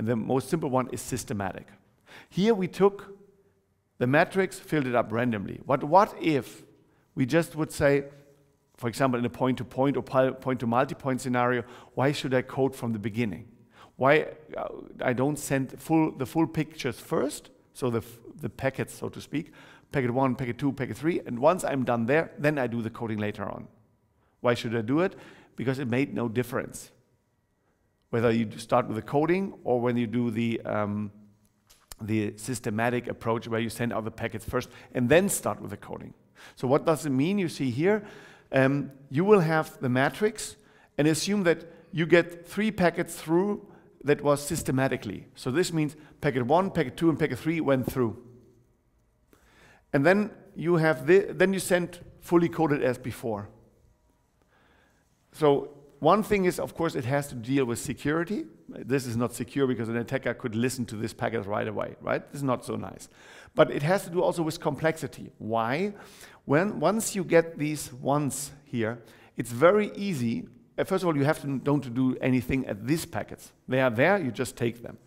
And the most simple one is systematic. Here we took the matrix, filled it up randomly. What if we just would say, for example, in a point-to-point or point-to-multipoint scenario, why should I code from the beginning? Why I don't send the full pictures first, so the packets, so to speak, packet 1, packet 2, packet 3, and once I'm done there, then I do the coding later on. Why should I do it? Because it made no difference whether you start with the coding or when you do the systematic approach where you send out the packets first and then start with the coding. So what does it mean? You see here, you will have the matrix and assume that you get 3 packets through that was systematically. So this means packet 1, packet 2, and packet 3 went through. And then you have then you send fully coded as before. So one thing is, of course, it has to deal with security. This is not secure because an attacker could listen to this packet right away, right? This is not so nice. But it has to do also with complexity. Why? Once you get these ones here, it's very easy. First of all, you have to don't do anything at these packets. They are there, you just take them.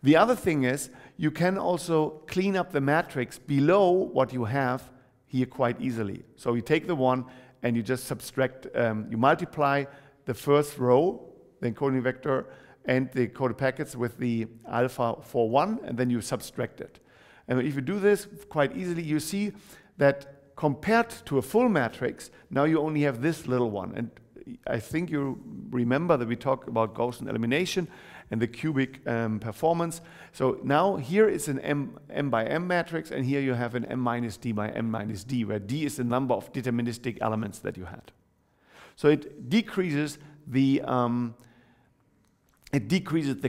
The other thing is, you can also clean up the matrix below what you have here quite easily. So you take the one and you just subtract, you multiply the first row, the encoding vector, and the coded packets with the alpha for 1, and then you subtract it. And if you do this quite easily, you see that compared to a full matrix, now you only have this little one. And I think you remember that we talked about Gaussian elimination and the cubic performance. So now here is an M by M matrix, and here you have an M minus D by M minus D, where D is the number of deterministic elements that you had. So it decreases the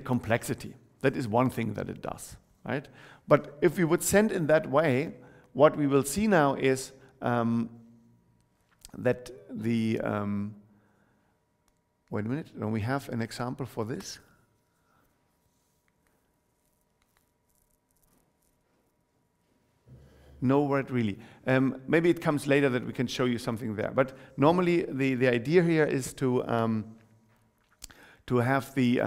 complexity. That is one thing that it does, right? But if we would send in that way, what we will see now is that the wait a minute, don't we have an example for this? No, not really. Maybe it comes later that we can show you something there. But normally the idea here is to have the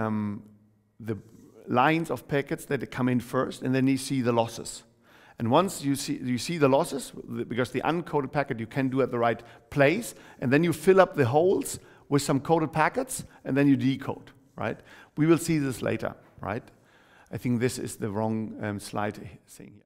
lines of packets that come in first, and then you see the losses. And once you see the losses, because the uncoded packet you can do at the right place, and then you fill up the holes with some coded packets, and then you decode, right? We will see this later, right? I think this is the wrong slide saying here.